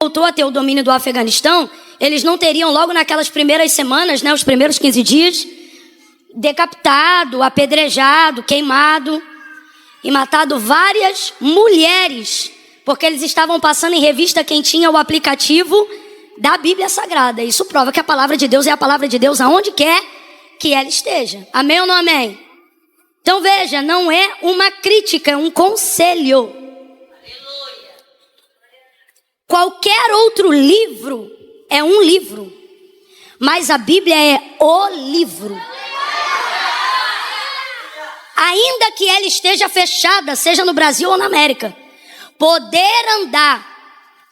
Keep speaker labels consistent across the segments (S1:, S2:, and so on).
S1: voltou a ter o domínio do Afeganistão, eles não teriam logo naquelas primeiras semanas, né, os primeiros 15 dias, decapitado, apedrejado, queimado e matado várias mulheres, porque eles estavam passando em revista quem tinha o aplicativo da Bíblia Sagrada. Isso prova que a palavra de Deus é a palavra de Deus aonde quer que ela esteja. Amém ou não amém? Então veja, não é uma crítica, é um conselho. Qualquer outro livro é um livro, mas a Bíblia é o livro. Ainda que ela esteja fechada, seja no Brasil ou na América, poder andar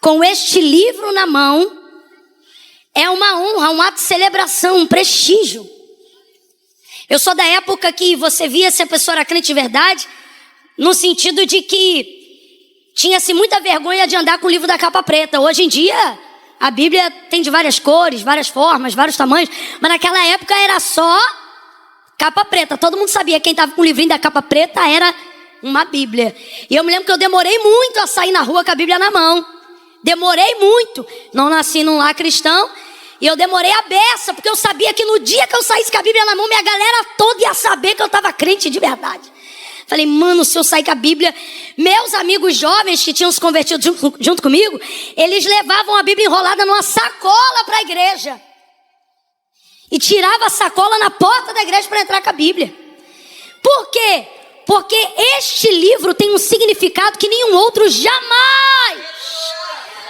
S1: com este livro na mão é uma honra, um ato de celebração, um prestígio. Eu sou da época que você via se a pessoa era crente de verdade, no sentido de que tinha-se muita vergonha de andar com o livro da capa preta. Hoje em dia, a Bíblia tem de várias cores, várias formas, vários tamanhos, mas naquela época era só capa preta. Todo mundo sabia, quem estava com o livrinho da capa preta era uma Bíblia. E eu me lembro que eu demorei muito a sair na rua com a Bíblia na mão. Demorei muito. Não nasci num lar cristão. E eu demorei a beça, porque eu sabia que no dia que eu saísse com a Bíblia na mão, minha galera toda ia saber que eu estava crente de verdade. Falei, mano, se eu sair com a Bíblia... Meus amigos jovens que tinham se convertido junto comigo, eles levavam a Bíblia enrolada numa sacola para a igreja. E tirava a sacola na porta da igreja para entrar com a Bíblia. Por quê? Porque este livro tem um significado que nenhum outro jamais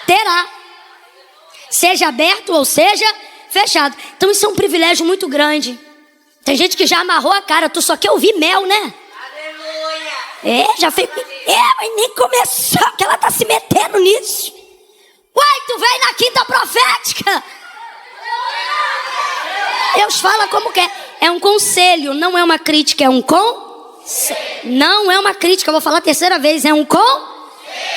S1: terá. Seja aberto ou seja fechado. Então isso é um privilégio muito grande. Tem gente que já amarrou a cara. Tu só quer ouvir mel, né? Já fez... mas nem começou, que ela tá se metendo nisso. Uai, tu veio na quinta profética. Deus fala como quer. É um conselho, não é uma crítica, é um não é uma crítica, eu vou falar a terceira vez, é um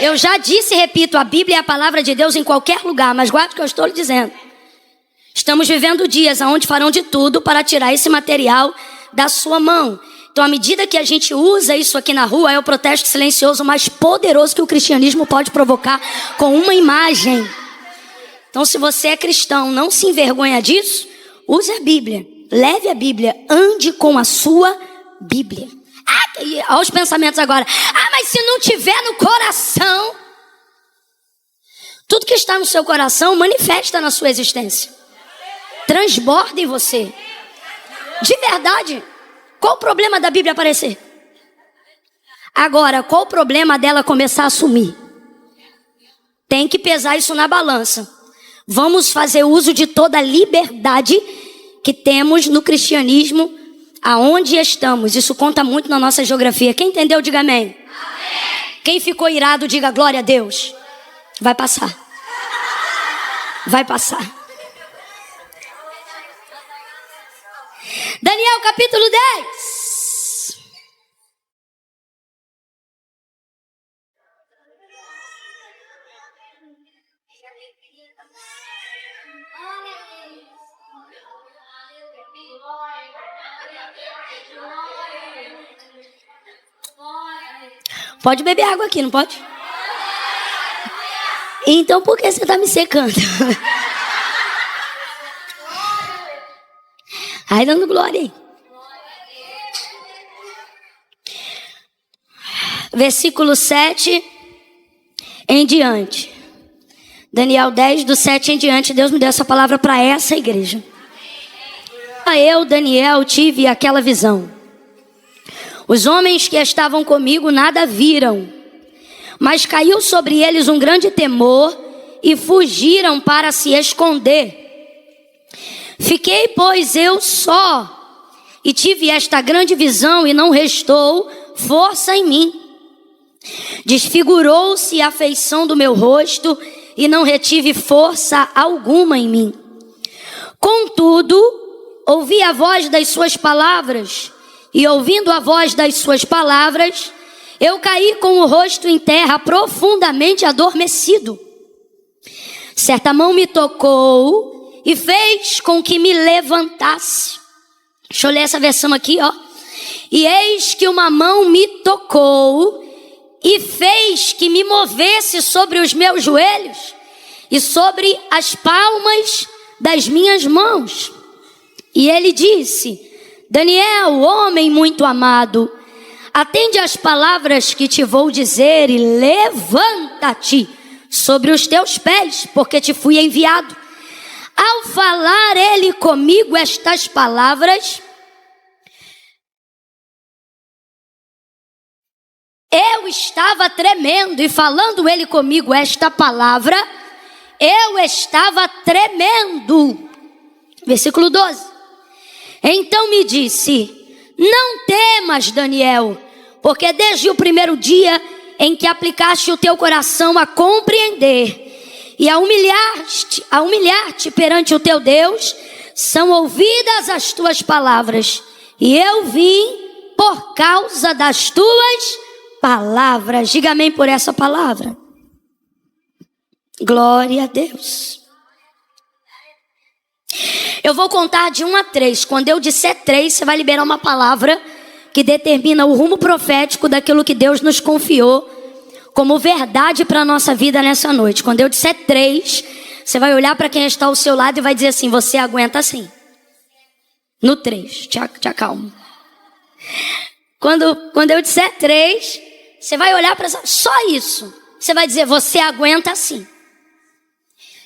S1: Eu já disse e repito, a Bíblia é a palavra de Deus em qualquer lugar, mas guarde o que eu estou lhe dizendo. Estamos vivendo dias onde farão de tudo para tirar esse material da sua mão. Então, à medida que a gente usa isso aqui na rua, é o protesto silencioso mais poderoso que o cristianismo pode provocar com uma imagem. Então, se você é cristão, não se envergonha disso, use a Bíblia, leve a Bíblia, ande com a sua Bíblia. Olha os pensamentos agora. Mas se não tiver no coração, tudo que está no seu coração manifesta na sua existência. Transborda em você. De verdade. Qual o problema da Bíblia aparecer? Agora, qual o problema dela começar a sumir? Tem que pesar isso na balança. Vamos fazer uso de toda a liberdade que temos no cristianismo, aonde estamos. Isso conta muito na nossa geografia. Quem entendeu, diga amém. Quem ficou irado, diga glória a Deus. Vai passar. Vai passar. Daniel capítulo 10. Pode beber água aqui, não pode? Então por que você está me secando? Ai, dando glória aí. Versículo 7 em diante. Daniel 10, do 7 em diante. Deus me deu essa palavra para essa igreja. Eu, Daniel, tive aquela visão. Os homens que estavam comigo nada viram, mas caiu sobre eles um grande temor e fugiram para se esconder. Fiquei, pois, eu só, e tive esta grande visão, e não restou força em mim. Desfigurou-se a feição do meu rosto, e não retive força alguma em mim. Contudo, ouvi a voz das suas palavras, e ouvindo a voz das suas palavras, eu caí com o rosto em terra, profundamente adormecido. Certa mão me tocou e fez com que me levantasse. Deixa eu ler essa versão aqui, ó. E eis que uma mão me tocou e fez que me movesse sobre os meus joelhos. e sobre as palmas das minhas mãos. E ele disse: Daniel, homem muito amado, atende às palavras que te vou dizer e levanta-te sobre os teus pés, porque te fui enviado. Ao falar ele comigo estas palavras, eu estava tremendo, e falando ele comigo esta palavra, eu estava tremendo. Versículo 12. Então me disse: não temas, Daniel, porque desde o primeiro dia em que aplicaste o teu coração a compreender e a humilhar-te perante o teu Deus, são ouvidas as tuas palavras, e eu vim por causa das tuas palavras. Diga amém por essa palavra. Glória a Deus. Eu vou contar de 1 a 3. Quando eu disser 3, você vai liberar uma palavra que determina o rumo profético daquilo que Deus nos confiou como verdade para a nossa vida nessa noite. Quando eu disser 3, você vai olhar para quem está ao seu lado e vai dizer assim: você aguenta assim. No 3, te acalma. Quando eu disser 3, você vai olhar para só isso. Você vai dizer: você aguenta assim.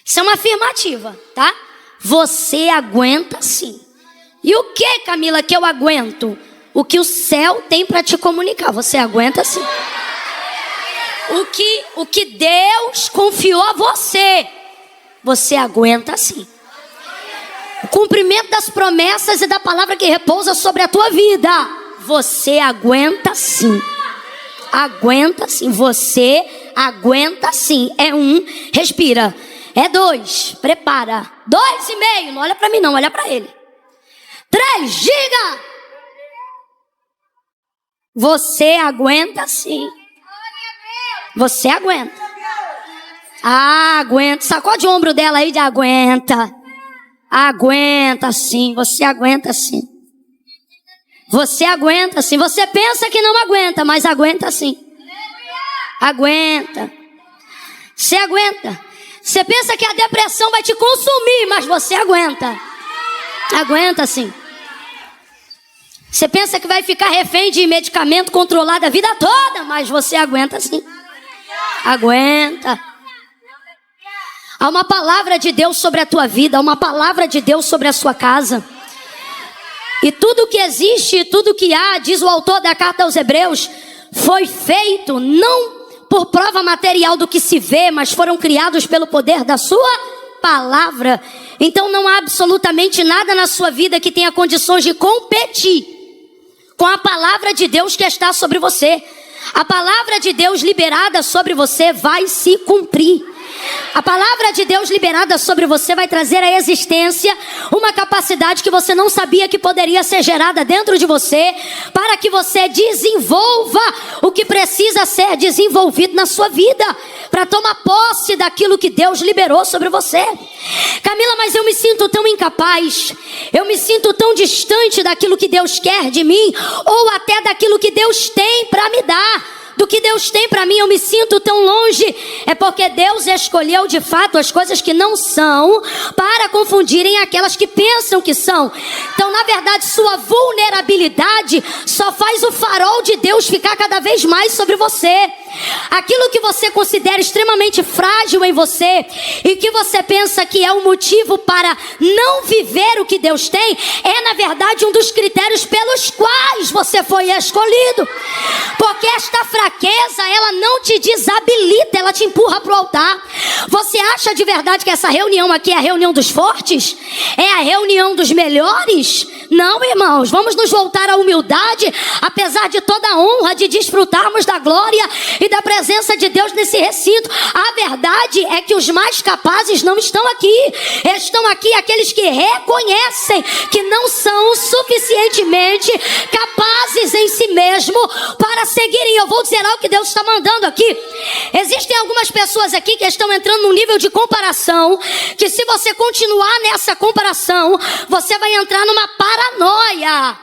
S1: Isso é uma afirmativa, tá? Você aguenta sim. E o que, Camila, que eu aguento? O que o céu tem para te comunicar. Você aguenta sim. O que Deus confiou a você, você aguenta sim. O cumprimento das promessas e da palavra que repousa sobre a tua vida, você aguenta sim. Aguenta sim. Você aguenta sim. É 1, respira. É 2, prepara. 2,5, não olha para mim não, olha para ele. 3, diga. Você aguenta sim. Você aguenta. Ah, aguenta. Sacode o ombro dela aí de aguenta. Aguenta sim, você aguenta sim. Você aguenta sim. Você pensa que não aguenta, mas aguenta sim. Aguenta. Você aguenta. Você pensa que a depressão vai te consumir, mas você aguenta. Aguenta sim. Você pensa que vai ficar refém de medicamento controlado a vida toda, mas você aguenta sim. Aguenta. Há uma palavra de Deus sobre a tua vida, há uma palavra de Deus sobre a sua casa. E tudo que existe, tudo que há, diz o autor da carta aos Hebreus, foi feito não por prova material do que se vê, mas foram criados pelo poder da sua palavra. Então não há absolutamente nada na sua vida que tenha condições de competir com a palavra de Deus que está sobre você. A palavra de Deus liberada sobre você vai se cumprir. A palavra de Deus liberada sobre você vai trazer à existência uma capacidade que você não sabia que poderia ser gerada dentro de você, para que você desenvolva o que precisa ser desenvolvido na sua vida, para tomar posse daquilo que Deus liberou sobre você. Camila, mas eu me sinto tão incapaz, eu me sinto tão distante daquilo que Deus quer de mim, ou até daquilo que Deus tem para me dar. Do que Deus tem para mim, eu me sinto tão longe. É porque Deus escolheu de fato as coisas que não são, para confundirem aquelas que pensam que são. Então, na verdade, sua vulnerabilidade só faz o farol de Deus ficar cada vez mais sobre você. Aquilo que você considera extremamente frágil em você, e que você pensa que é um motivo para não viver o que Deus tem, é na verdade um dos critérios pelos quais você foi escolhido. Porque esta fraqueza, ela não te desabilita, ela te empurra para o altar. Você acha de verdade que essa reunião aqui é a reunião dos fortes? É a reunião dos melhores? Não, irmãos, vamos nos voltar à humildade, apesar de toda a honra de desfrutarmos da glória e da presença de Deus nesse recinto. A verdade é que os mais capazes não estão aqui. Estão aqui aqueles que reconhecem que não são suficientemente capazes em si mesmo para seguirem. Eu vou dizer algo que Deus está mandando aqui. Existem algumas pessoas aqui que estão entrando num nível de comparação, que se você continuar nessa comparação, você vai entrar numa paranoia.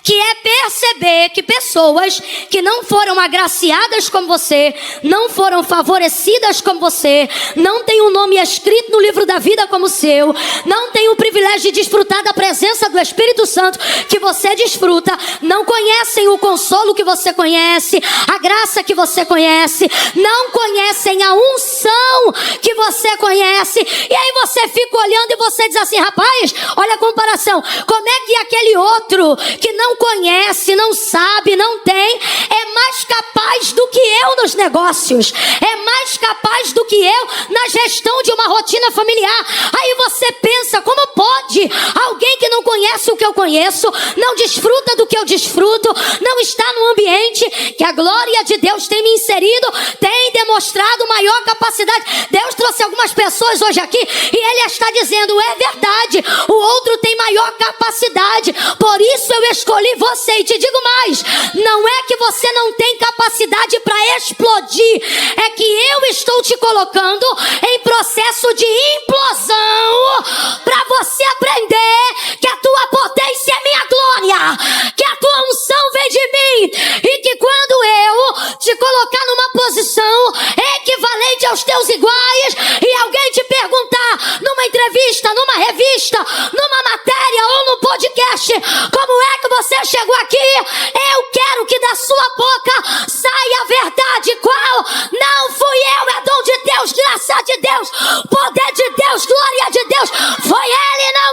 S1: que é perceber que pessoas que não foram agraciadas como você, não foram favorecidas como você, não têm um nome escrito no livro da vida como o seu, não têm o privilégio de desfrutar da presença do Espírito Santo que você desfruta, não conhecem o consolo que você conhece, a graça que você conhece, não conhecem a unção que você conhece, e aí você fica olhando e você diz assim: rapaz, olha a comparação, como é que aquele outro que não conhece, não sabe, não tem, é mais capaz do que eu nos negócios, é mais capaz do que eu na gestão de uma rotina familiar. Aí você pensa: como pode alguém que não conhece o que eu conheço, não desfruta do que eu desfruto, não está no ambiente que a glória de Deus tem me inserido, tem demonstrado maior capacidade? Deus trouxe algumas pessoas hoje aqui e Ele está dizendo: é verdade, o outro tem maior capacidade, por isso eu escolhi você. E te digo mais, não é que você não tem capacidade para explodir, é que eu estou te colocando em processo de implosão, para você aprender que a tua potência é minha glória, que a tua unção vem de mim, e que quando eu te colocar numa posição equivalente aos teus iguais, e alguém te perguntar numa entrevista, numa revista, numa matéria ou num podcast: como é que você chegou aqui? Eu quero que da sua boca saia a verdade. Qual? Não fui eu, é dom de Deus, graça de Deus, poder de Deus, glória de Deus. Foi Ele, não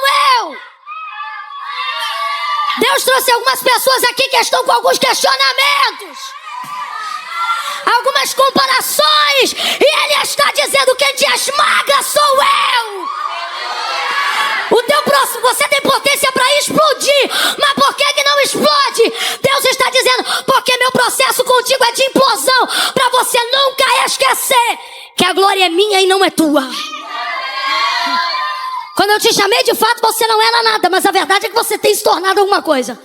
S1: eu. Deus trouxe algumas pessoas aqui que estão com alguns questionamentos, algumas comparações, e Ele está dizendo: quem te esmaga sou eu. O teu próximo, você tem potência para explodir, mas por que não explode? Deus está dizendo: porque meu processo contigo é de implosão, para você nunca esquecer que a glória é minha e não é tua. Quando eu te chamei, de fato você não era nada, mas a verdade é que você tem se tornado alguma coisa.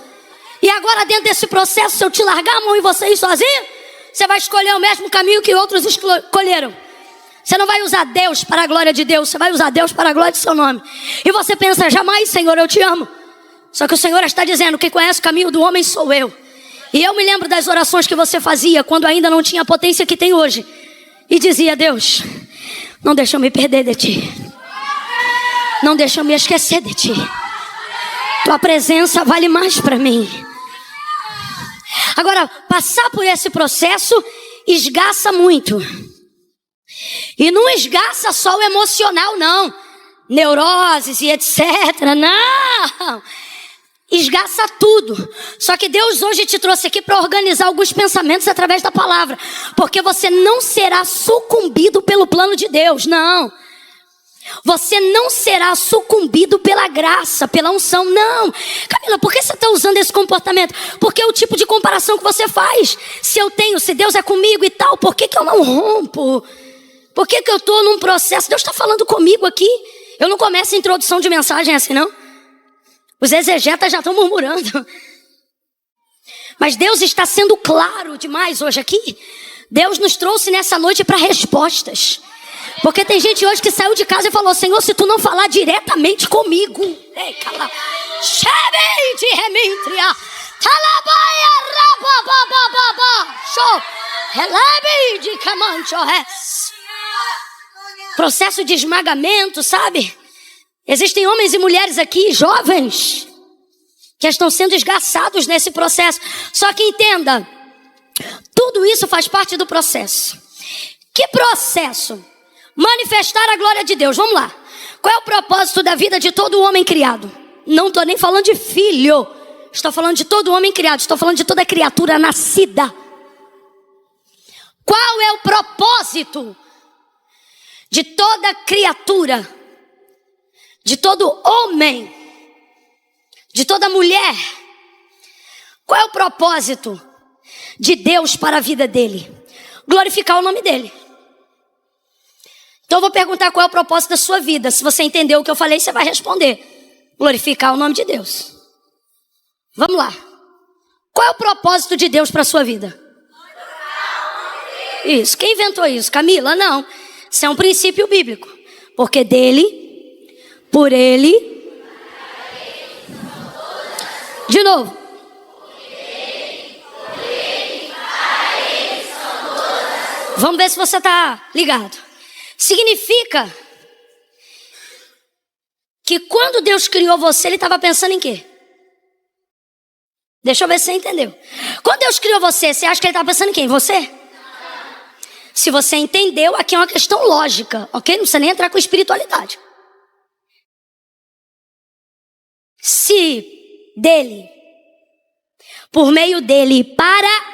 S1: E agora, dentro desse processo, se eu te largar a mão e você ir sozinho, você vai escolher o mesmo caminho que outros escolheram. Você não vai usar Deus para a glória de Deus, você vai usar Deus para a glória de seu nome. E você pensa: jamais, Senhor, eu te amo. Só que o Senhor está dizendo: quem conhece o caminho do homem sou eu. E eu me lembro das orações que você fazia quando ainda não tinha a potência que tem hoje, e dizia: Deus, não deixa eu me perder de ti, não deixa eu me esquecer de ti, tua presença vale mais para mim. Agora, passar por esse processo esgaça muito. E não esgaça só o emocional, não. Neuroses e etc. Não. Esgaça tudo. Só que Deus hoje te trouxe aqui para organizar alguns pensamentos através da palavra. Porque você não será sucumbido pelo plano de Deus, não. Você não será sucumbido pela graça, pela unção, não. Camila, por que você está usando esse comportamento? Porque é o tipo de comparação que você faz. Se eu tenho, se Deus é comigo e tal, por que eu não rompo? Por que eu estou num processo? Deus está falando comigo aqui. Eu não começo a introdução de mensagem assim, não. Os exegetas já estão murmurando. Mas Deus está sendo claro demais hoje aqui. Deus nos trouxe nessa noite para respostas. Porque tem gente hoje que saiu de casa e falou: Senhor, se tu não falar diretamente comigo, processo de esmagamento, sabe? Existem homens e mulheres aqui, jovens, que estão sendo esgaçados nesse processo. Só que entenda, tudo isso faz parte do processo. Que processo? Manifestar a glória de Deus. Vamos lá. Qual é o propósito da vida de todo homem criado? Não estou nem falando de filho. Estou falando de todo homem criado. Estou falando de toda criatura nascida. Qual é o propósito de toda criatura, de todo homem, de toda mulher? Qual é o propósito de Deus para a vida dele? Glorificar o nome dele. Então eu vou perguntar qual é o propósito da sua vida. Se você entendeu o que eu falei, você vai responder: glorificar o nome de Deus. Vamos lá. Qual é o propósito de Deus para a sua vida? Isso. Quem inventou isso? Camila? Não. Isso é um princípio bíblico. Porque dele, por ele. De novo. Vamos ver se você está ligado. Significa que quando Deus criou você, Ele estava pensando em quê? Deixa eu ver se você entendeu. Quando Deus criou você, você acha que Ele estava pensando em quem? Você? Se você entendeu, aqui é uma questão lógica, ok? Não precisa nem entrar com espiritualidade. Se dele, por meio dele e para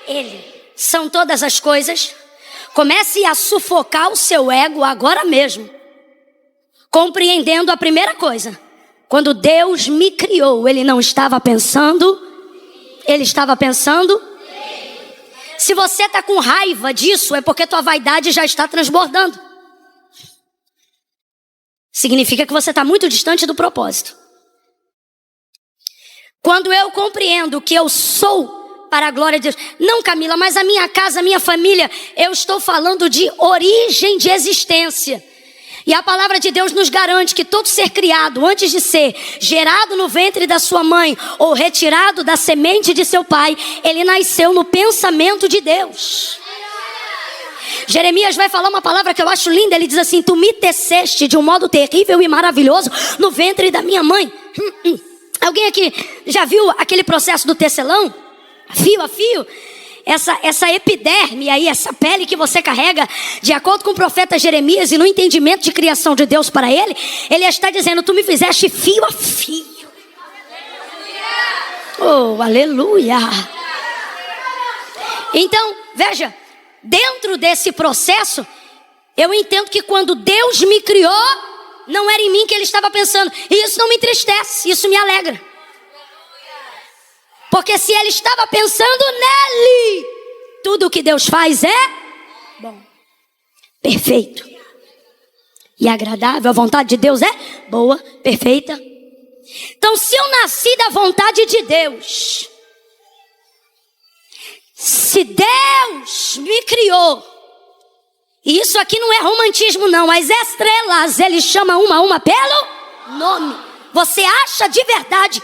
S1: ele, são todas as coisas, comece a sufocar o seu ego agora mesmo, compreendendo a primeira coisa. Quando Deus me criou, Ele não estava pensando, Ele estava pensando. Se você está com raiva disso, é porque tua vaidade já está transbordando. Significa que você está muito distante do propósito. Quando eu compreendo que eu sou para a glória de Deus. Não, Camila, mas a minha casa, a minha família, eu estou falando de origem de existência. E a palavra de Deus nos garante que todo ser criado, antes de ser gerado no ventre da sua mãe ou retirado da semente de seu pai, ele nasceu no pensamento de Deus. Jeremias vai falar uma palavra que eu acho linda. Ele diz assim: tu me teceste de um modo terrível e maravilhoso no ventre da minha mãe. Alguém aqui já viu aquele processo do tecelão? Fio a fio? Essa epiderme aí, essa pele que você carrega, de acordo com o profeta Jeremias e no entendimento de criação de Deus para ele, ele está dizendo: tu me fizeste fio a fio. Oh, aleluia. Então, veja, dentro desse processo, eu entendo que quando Deus me criou, não era em mim que Ele estava pensando. E isso não me entristece, isso me alegra. Porque se Ele estava pensando nele, tudo o que Deus faz é bom, perfeito e agradável. A vontade de Deus é boa, perfeita. Então, se eu nasci da vontade de Deus, se Deus me criou, e isso aqui não é romantismo não, as estrelas Ele chama uma a uma pelo nome. Você acha de verdade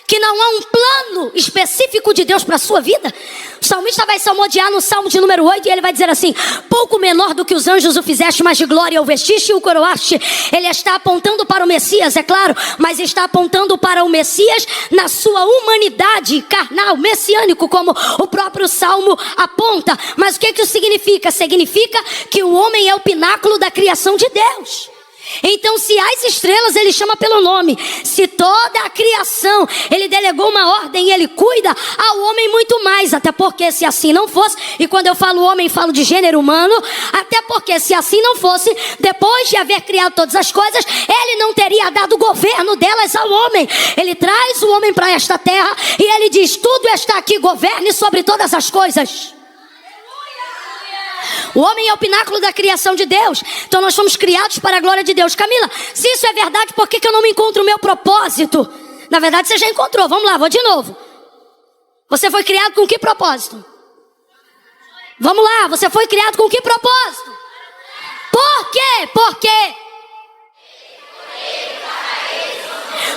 S1: que não há um plano específico de Deus para a sua vida? O salmista vai salmodiar no Salmo de número 8 e ele vai dizer assim: pouco menor do que os anjos o fizeste, mas de glória o vestiste e o coroaste. Ele está apontando para o Messias, é claro, mas está apontando para o Messias na sua humanidade carnal, messiânico, como o próprio Salmo aponta. Mas o que isso significa? Significa que o homem é o pináculo da criação de Deus. Então, se as estrelas Ele chama pelo nome, se toda a criação Ele delegou uma ordem e Ele cuida, ao homem muito mais. Até porque se assim não fosse, e quando eu falo homem, falo de gênero humano, até porque se assim não fosse, depois de haver criado todas as coisas, Ele não teria dado o governo delas ao homem. Ele traz o homem para esta terra e Ele diz: tudo está aqui, governe sobre todas as coisas. O homem é o pináculo da criação de Deus. Então nós fomos criados para a glória de Deus. Camila, se isso é verdade, por que eu não me encontro o meu propósito? Na verdade você já encontrou. Vamos lá, vou de novo. Você foi criado com que propósito? Vamos lá, você foi criado com que propósito? Por quê? Por quê?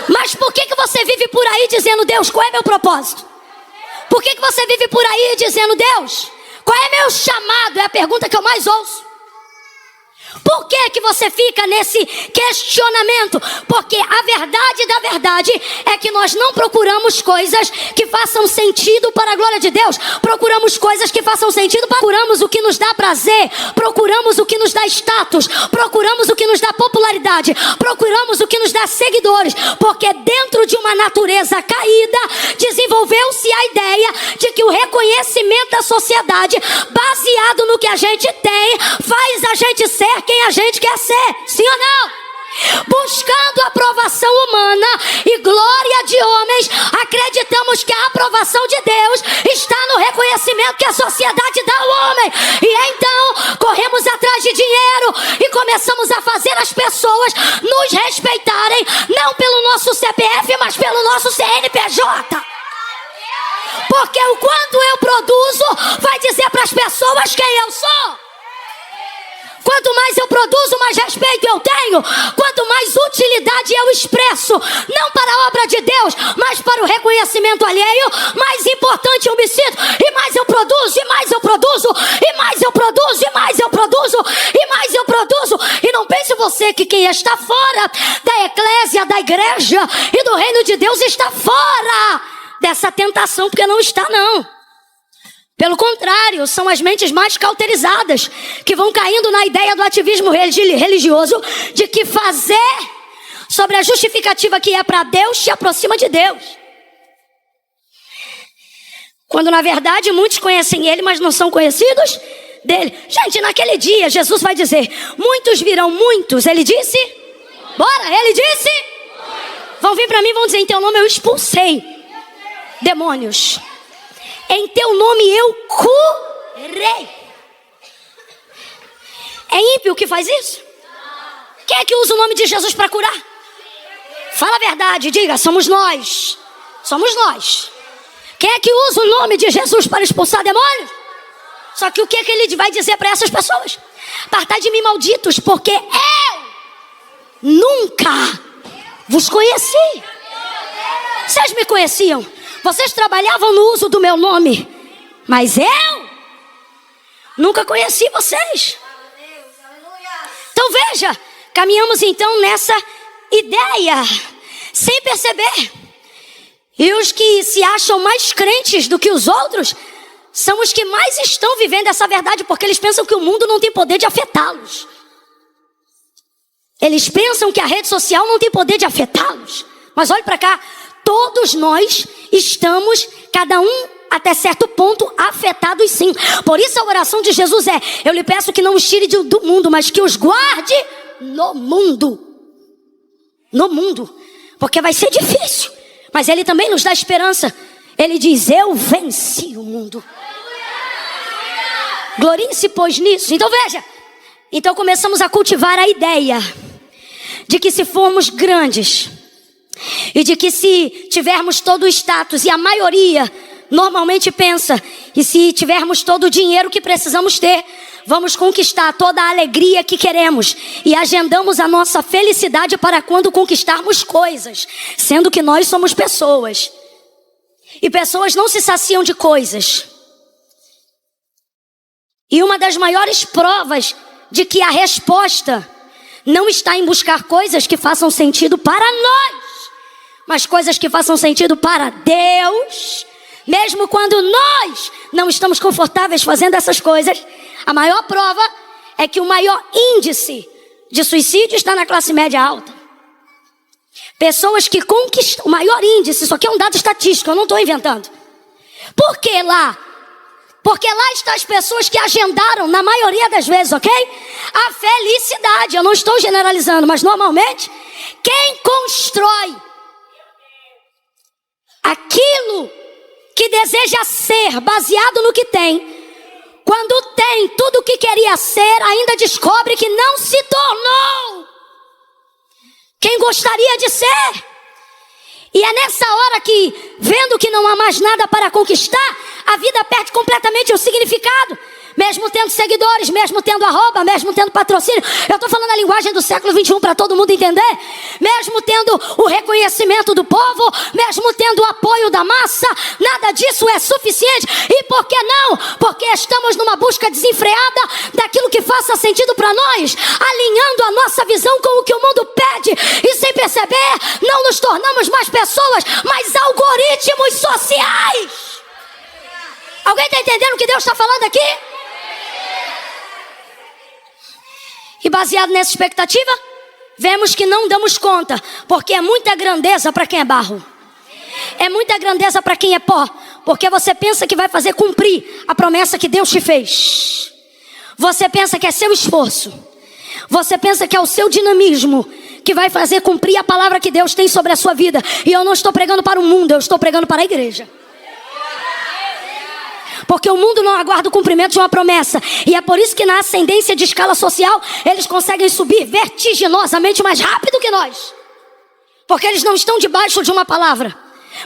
S1: Mas por que você vive por aí dizendo: Deus, qual é meu propósito? Por que você vive por aí dizendo: Deus, qual é meu chamado? É a pergunta que eu mais ouço. Por que você fica nesse questionamento? Porque a verdade da verdade é que nós não procuramos coisas que façam sentido para a glória de Deus. Procuramos coisas que façam sentido. Procuramos o que nos dá prazer. Procuramos o que nos dá status. Procuramos o que nos dá popularidade. Procuramos o que nos dá seguidores. Porque dentro de uma natureza caída, desenvolveu-se a ideia de que o reconhecimento da sociedade, baseado no que a gente tem, faz a gente ser quem a gente quer ser, sim ou não? Buscando a aprovação humana e glória de homens, acreditamos que a aprovação de Deus está no reconhecimento que a sociedade dá ao homem. E então corremos atrás de dinheiro e começamos a fazer as pessoas nos respeitarem, não pelo nosso CPF, mas pelo nosso CNPJ. Porque o quanto eu produzo vai dizer para as pessoas quem eu sou. Quanto mais eu produzo, mais respeito eu tenho. Quanto mais utilidade eu expresso, não para a obra de Deus, mas para o reconhecimento alheio, mais importante eu me sinto. E mais eu produzo, e mais eu produzo, e mais eu produzo, e fora da eclésia, da igreja e do reino de Deus, está fora dessa tentação, porque não está não. Pelo contrário, são as mentes mais cauterizadas que vão caindo na ideia do ativismo religioso de que fazer sobre a justificativa que é para Deus te aproxima de Deus. Quando na verdade muitos conhecem Ele, mas não são conhecidos dele. Gente, naquele dia Jesus vai dizer: muitos virão muitos. Ele disse? Bora, ele disse? Vão vir para mim e vão dizer: em teu nome eu expulsei demônios. Em teu nome eu curei. É ímpio que faz isso? Quem é que usa o nome de Jesus para curar? Fala a verdade, diga: somos nós. Somos nós. Quem é que usa o nome de Jesus para expulsar demônios? Só que o que é que ele vai dizer para essas pessoas? Apartai de mim, malditos, porque eu nunca vos conheci. Vocês me conheciam. Vocês trabalhavam no uso do meu nome, mas eu nunca conheci vocês. Então veja, caminhamos então nessa ideia, sem perceber. E os que se acham mais crentes do que os outros são os que mais estão vivendo essa verdade, porque eles pensam que o mundo não tem poder de afetá-los. Eles pensam que a rede social não tem poder de afetá-los. Mas olhe para cá, todos nós estamos, cada um até certo ponto, afetados sim. Por isso a oração de Jesus é: eu lhe peço que não os tire do mundo, mas que os guarde no mundo. No mundo. Porque vai ser difícil. Mas ele também nos dá esperança. Ele diz: eu venci o mundo. Gloriem-se, pois, nisso. Então veja. Então começamos a cultivar a ideia de que se formos grandes, e de que se tivermos todo o status, e a maioria normalmente pensa, e se tivermos todo o dinheiro que precisamos ter, vamos conquistar toda a alegria que queremos. E agendamos a nossa felicidade para quando conquistarmos coisas, sendo que nós somos pessoas. E pessoas não se saciam de coisas. E uma das maiores provas de que a resposta não está em buscar coisas que façam sentido para nós, mas coisas que façam sentido para Deus, mesmo quando nós não estamos confortáveis fazendo essas coisas. A maior prova é que o maior índice de suicídio está na classe média alta. Pessoas que conquistam, o maior índice, isso aqui é um dado estatístico, eu não estou inventando. Por que lá? Porque lá estão as pessoas que agendaram, na maioria das vezes, ok? A felicidade. Eu não estou generalizando, mas normalmente, quem constrói aquilo que deseja ser, baseado no que tem, quando tem tudo o que queria ser, ainda descobre que não se tornou quem gostaria de ser. E é nessa hora que, vendo que não há mais nada para conquistar, a vida perde completamente o significado. Mesmo tendo seguidores, mesmo tendo arroba, mesmo tendo patrocínio. Eu estou falando a linguagem do século 21 para todo mundo entender. Mesmo tendo o reconhecimento do povo, mesmo tendo o apoio da massa, nada disso é suficiente. E por que não? Porque estamos numa busca desenfreada daquilo que faça sentido para nós, alinhando a nossa visão com o que o mundo pede. E sem perceber, não nos tornamos mais pessoas, mas algoritmos sociais. Alguém está entendendo o que Deus está falando aqui? E baseado nessa expectativa, vemos que não damos conta, porque é muita grandeza para quem é barro. É muita grandeza para quem é pó, porque você pensa que vai fazer cumprir a promessa que Deus te fez. Você pensa que é seu esforço. Você pensa que é o seu dinamismo que vai fazer cumprir a palavra que Deus tem sobre a sua vida. E eu não estou pregando para o mundo, eu estou pregando para a igreja. Porque o mundo não aguarda o cumprimento de uma promessa. E é por isso que na ascendência de escala social, eles conseguem subir vertiginosamente mais rápido que nós. Porque eles não estão debaixo de uma palavra.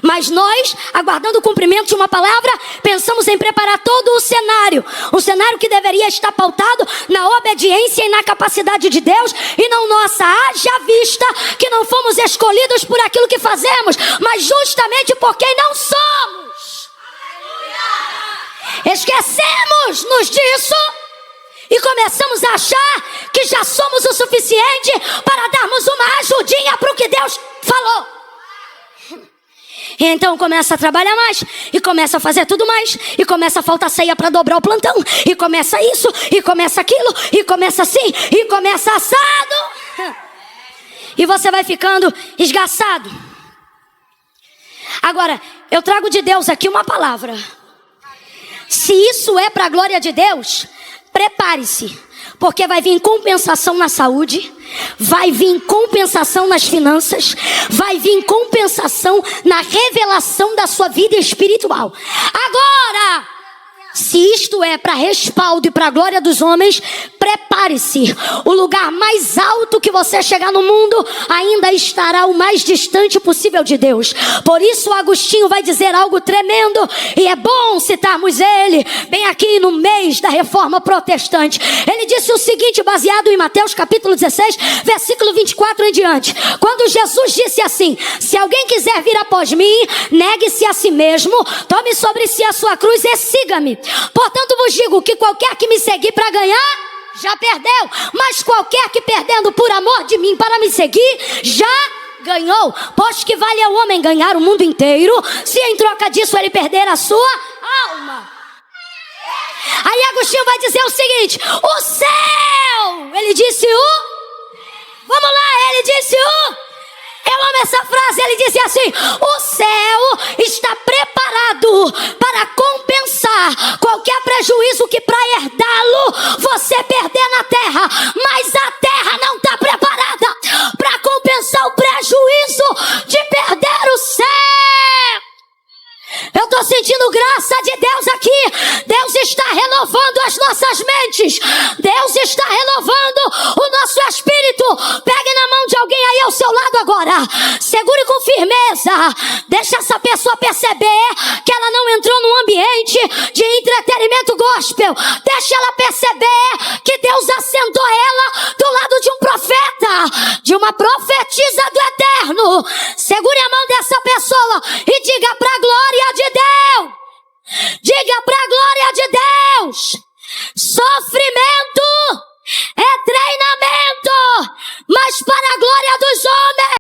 S1: Mas nós, aguardando o cumprimento de uma palavra, pensamos em preparar todo o cenário. Um cenário que deveria estar pautado na obediência e na capacidade de Deus, e não nossa. Haja vista que não fomos escolhidos por aquilo que fazemos, mas justamente por quem não somos. Esquecemos-nos disso E começamos a achar que já somos o suficiente para darmos uma ajudinha para o que Deus falou. E então começa a trabalhar mais, e começa a fazer tudo mais, e começa a faltar ceia para dobrar o plantão, e começa isso, e começa aquilo, e começa assim, e começa assado. E você vai ficando esgaçado. Agora, eu trago de Deus aqui uma palavra. Se isso é para a glória de Deus, prepare-se, porque vai vir compensação na saúde, vai vir compensação nas finanças, vai vir compensação na revelação da sua vida espiritual. Agora, se isto é para respaldo e para a glória dos homens, prepare-se. O lugar mais alto que você chegar no mundo ainda estará o mais distante possível de Deus. Por isso Agostinho vai dizer algo tremendo, e é bom citarmos ele bem aqui no mês da Reforma Protestante. Ele disse o seguinte, baseado em Mateus capítulo 16, versículo 24 em diante. Quando Jesus disse assim: se alguém quiser vir após mim, negue-se a si mesmo, tome sobre si a sua cruz e siga-me. Portanto vos digo que qualquer que me seguir para ganhar, já perdeu. Mas qualquer que perdendo por amor de mim para me seguir, já ganhou. Pois que vale ao homem ganhar o mundo inteiro, se em troca disso ele perder a sua alma. Aí Agostinho vai dizer o seguinte: o céu, ele disse vamos lá, ele disse eu amo essa frase, ele disse assim: o céu está preparado para compensar qualquer prejuízo que para herdá-lo você perder na terra, mas a terra não está preparada para compensar o prejuízo de perder o céu. Eu estou sentindo graça de Deus aqui. Deus está renovando as nossas mentes. Deus está renovando o nosso espírito. Pegue na mão de alguém aí ao seu lado agora. Segure com firmeza. Deixa essa pessoa perceber que ela não entrou num ambiente de entretenimento gospel. Deixa ela perceber que Deus assentou ela do lado de um profeta, de uma profetisa do eterno. Segure a mão dessa pessoa e diga para a glória de Deus. Diga para a glória